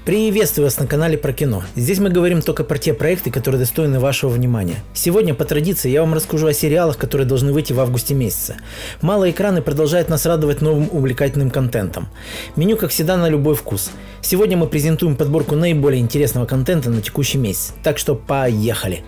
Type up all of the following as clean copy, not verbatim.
Приветствую вас на канале про кино. Здесь мы говорим только про те проекты, которые достойны вашего внимания. Сегодня, по традиции, я вам расскажу о сериалах, которые должны выйти в августе месяце. Малые экраны продолжают нас радовать новым увлекательным контентом. Меню, как всегда, на любой вкус. Сегодня мы презентуем подборку наиболее интересного контента на текущий месяц. Так что поехали!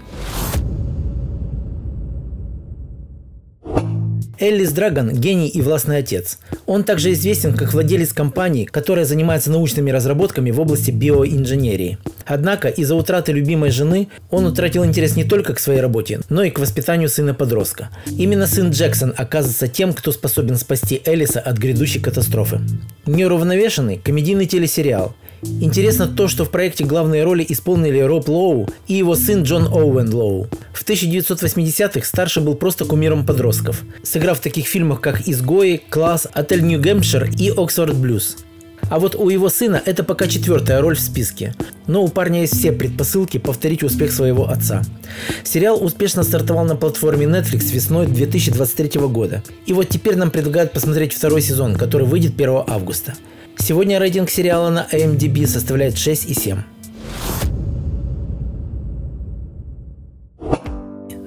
Эллис Драгон – гений и властный отец. Он также известен как владелец компании, которая занимается научными разработками в области биоинженерии. Однако из-за утраты любимой жены он утратил интерес не только к своей работе, но и к воспитанию сына-подростка. Именно сын Джексон оказывается тем, кто способен спасти Эллиса от грядущей катастрофы. Неуравновешенный комедийный телесериал. Интересно то, что в проекте главные роли исполнили Роб Лоу и его сын Джон Оуэн Лоу. В 1980-х старший был просто кумиром подростков, сыграв в таких фильмах как «Изгои», «Класс», «Отель Нью-Гэмпшир» и «Оксфорд Блюз». А вот у его сына это пока 4-я роль в списке. Но у парня есть все предпосылки повторить успех своего отца. Сериал успешно стартовал на платформе Netflix весной 2023 года. И вот теперь нам предлагают посмотреть второй сезон, который выйдет 1 августа. Сегодня рейтинг сериала на IMDb составляет 6,7.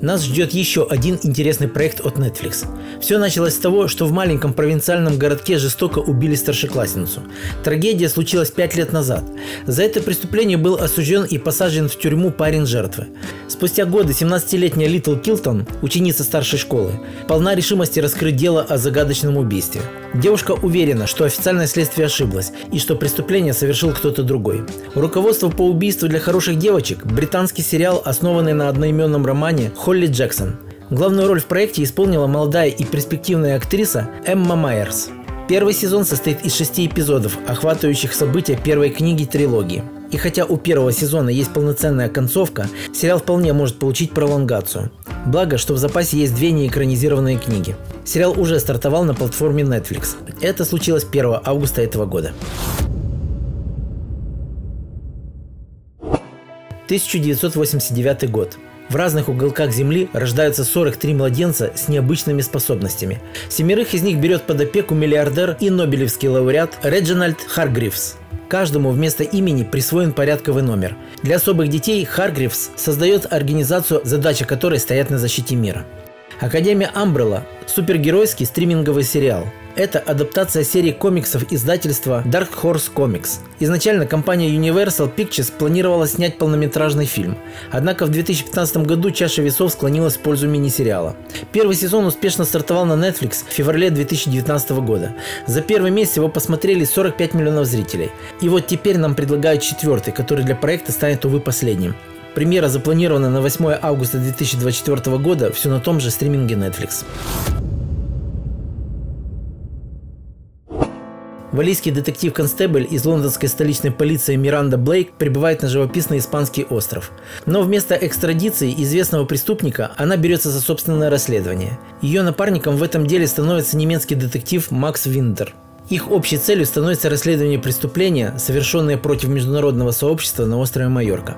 Нас ждет еще один интересный проект от Netflix. Все началось с того, что в маленьком провинциальном городке жестоко убили старшеклассницу. Трагедия случилась 5 лет назад. За это преступление был осужден и посажен в тюрьму парень жертвы. Спустя годы 17-летняя Литл Килтон, ученица старшей школы, полна решимости раскрыть дело о загадочном убийстве. Девушка уверена, что официальное следствие ошиблось и что преступление совершил кто-то другой. Руководство по убийству для хороших девочек – британский сериал, основанный на одноименном романе Холли Джексон. Главную роль в проекте исполнила молодая и перспективная актриса Эмма Майерс. Первый сезон состоит из 6 эпизодов, охватывающих события первой книги трилогии. И хотя у первого сезона есть полноценная концовка, сериал вполне может получить пролонгацию. Благо, что в запасе есть 2 неэкранизированные книги. Сериал уже стартовал на платформе Netflix. Это случилось 1 августа этого года. 1989 год. В разных уголках Земли рождаются 43 младенца с необычными способностями. 7 из них берет под опеку миллиардер и нобелевский лауреат Реджинальд Харгривс. Каждому вместо имени присвоен порядковый номер. Для особых детей Харгривс создает организацию, задача которой стоят на защите мира. Академия Umbrella – супергеройский стриминговый сериал. Это адаптация серии комиксов издательства Dark Horse Comics. Изначально компания Universal Pictures планировала снять полнометражный фильм. Однако в 2015 году чаша весов склонилась в пользу мини-сериала. Первый сезон успешно стартовал на Netflix в феврале 2019 года. За первый месяц его посмотрели 45 миллионов зрителей. И вот теперь нам предлагают 4-й, который для проекта станет, увы, последним. Премьера запланирована на 8 августа 2024 года, все на том же стриминге Netflix. Валлийский детектив-констебль из лондонской столичной полиции Миранда Блейк прибывает на живописный испанский остров. Но вместо экстрадиции известного преступника она берется за собственное расследование. Ее напарником в этом деле становится немецкий детектив Макс Виндер. Их общей целью становится расследование преступления, совершенное против международного сообщества на острове Майорка.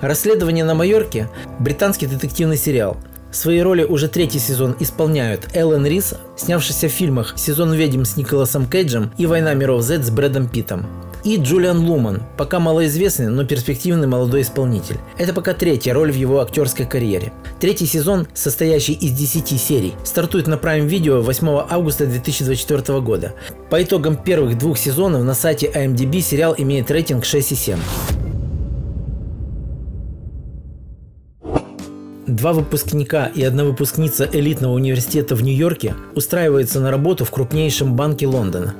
«Расследование на Майорке» – британский детективный сериал. Свои роли уже 3-й сезон исполняют Эллен Рис, снявшийся в фильмах «Сезон ведьм» с Николасом Кейджем и «Война миров Z» с Брэдом Питтом. И Джулиан Луман, пока малоизвестный, но перспективный молодой исполнитель. Это пока 3-я роль в его актерской карьере. 3-й сезон, состоящий из 10 серий, стартует на Prime Video 8 августа 2024 года. По итогам первых 2 сезонов на сайте IMDb сериал имеет рейтинг 6,7. 2 выпускника и 1 выпускница элитного университета в Нью-Йорке устраиваются на работу в крупнейшем банке Лондона.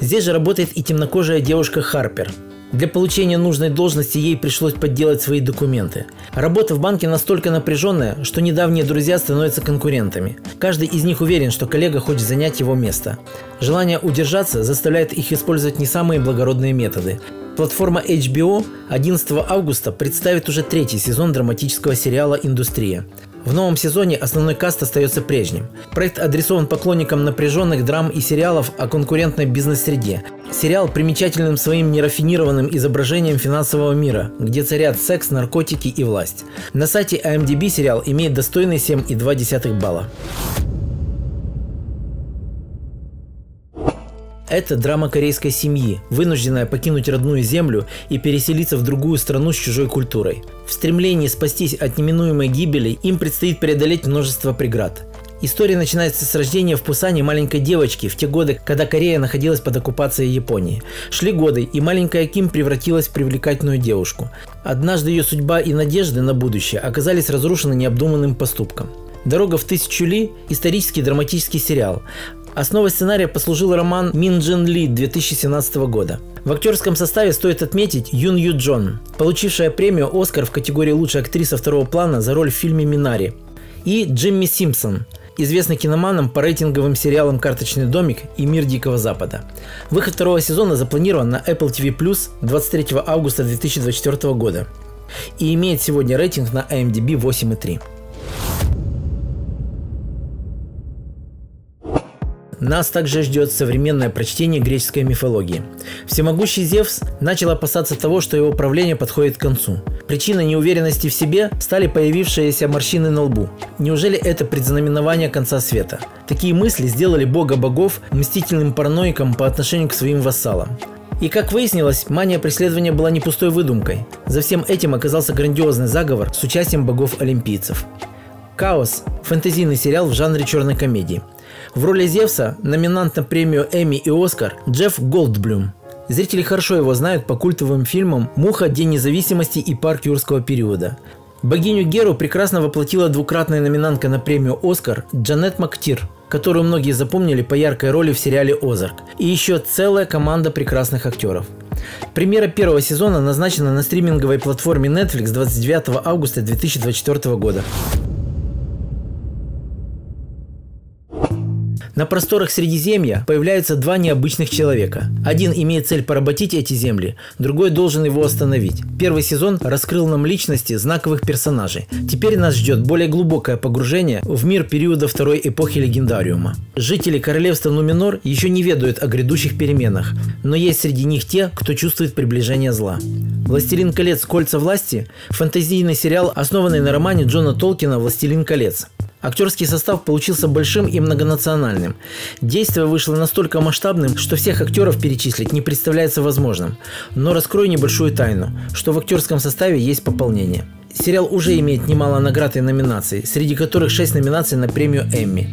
Здесь же работает и темнокожая девушка Харпер. Для получения нужной должности ей пришлось подделать свои документы. Работа в банке настолько напряженная, что недавние друзья становятся конкурентами. Каждый из них уверен, что коллега хочет занять его место. Желание удержаться заставляет их использовать не самые благородные методы. Платформа HBO 11 августа представит уже 3-й сезон драматического сериала «Индустрия». В новом сезоне основной каст остается прежним. Проект адресован поклонникам напряженных драм и сериалов о конкурентной бизнес-среде. Сериал примечателен своим нерафинированным изображением финансового мира, где царят секс, наркотики и власть. На сайте IMDb сериал имеет достойные 7,2 балла. Это драма корейской семьи, вынужденная покинуть родную землю и переселиться в другую страну с чужой культурой. В стремлении спастись от неминуемой гибели им предстоит преодолеть множество преград. История начинается с рождения в Пусане маленькой девочки в те годы, когда Корея находилась под оккупацией Японии. Шли годы, и маленькая Ким превратилась в привлекательную девушку. Однажды ее судьба и надежды на будущее оказались разрушены необдуманным поступком. «Дорога в тысячу ли» – исторический драматический сериал. Основой сценария послужил роман Мин Джин Ли 2017 года. В актерском составе стоит отметить Юн Ю Джон, получившая премию «Оскар» в категории «Лучшая актриса второго плана» за роль в фильме «Минари», и Джимми Симпсон, известный киноманам по рейтинговым сериалам «Карточный домик» и «Мир Дикого Запада». Выход второго сезона запланирован на Apple TV+ 23 августа 2024 года и имеет сегодня рейтинг на IMDb 8,3. Нас также ждет современное прочтение греческой мифологии. Всемогущий Зевс начал опасаться того, что его правление подходит к концу. Причиной неуверенности в себе стали появившиеся морщины на лбу. Неужели это предзнаменование конца света? Такие мысли сделали бога богов мстительным параноиком по отношению к своим вассалам. И как выяснилось, мания преследования была не пустой выдумкой. За всем этим оказался грандиозный заговор с участием богов-олимпийцев. «Хаос» – фэнтезийный сериал в жанре черной комедии. В роли Зевса номинант на премию Эмми и Оскар Джефф Голдблюм. Зрители хорошо его знают по культовым фильмам «Муха», «День независимости» и «Парк юрского периода». Богиню Геру прекрасно воплотила двукратная номинантка на премию «Оскар» Джанет Мактир, которую многие запомнили по яркой роли в сериале «Озарк», и еще целая команда прекрасных актеров. Премьера первого сезона назначена на стриминговой платформе Netflix 29 августа 2024 года. На просторах Средиземья появляются два необычных человека. Один имеет цель поработить эти земли, другой должен его остановить. Первый сезон раскрыл нам личности знаковых персонажей. Теперь нас ждет более глубокое погружение в мир периода второй эпохи Легендариума. Жители королевства Нуминор еще не ведают о грядущих переменах, но есть среди них те, кто чувствует приближение зла. «Властелин колец. Кольца власти» – фэнтезийный сериал, основанный на романе Джона Толкина «Властелин колец». Актерский состав получился большим и многонациональным. Действие вышло настолько масштабным, что всех актеров перечислить не представляется возможным. Но раскрою небольшую тайну, что в актерском составе есть пополнение. Сериал уже имеет немало наград и номинаций, среди которых 6 номинаций на премию Эмми.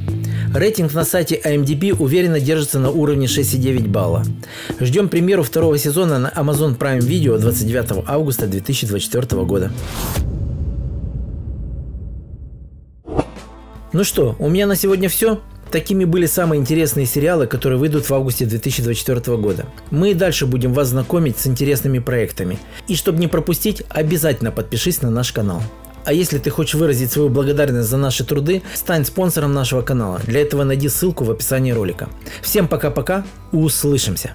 Рейтинг на сайте IMDb уверенно держится на уровне 6,9 балла. Ждем премьеру второго сезона на Amazon Prime Video 29 августа 2024 года. Ну что, у меня на сегодня все. Такими были самые интересные сериалы, которые выйдут в августе 2024 года. Мы и дальше будем вас знакомить с интересными проектами. И чтобы не пропустить, обязательно подпишись на наш канал. А если ты хочешь выразить свою благодарность за наши труды, стань спонсором нашего канала. Для этого найди ссылку в описании ролика. Всем пока-пока, услышимся!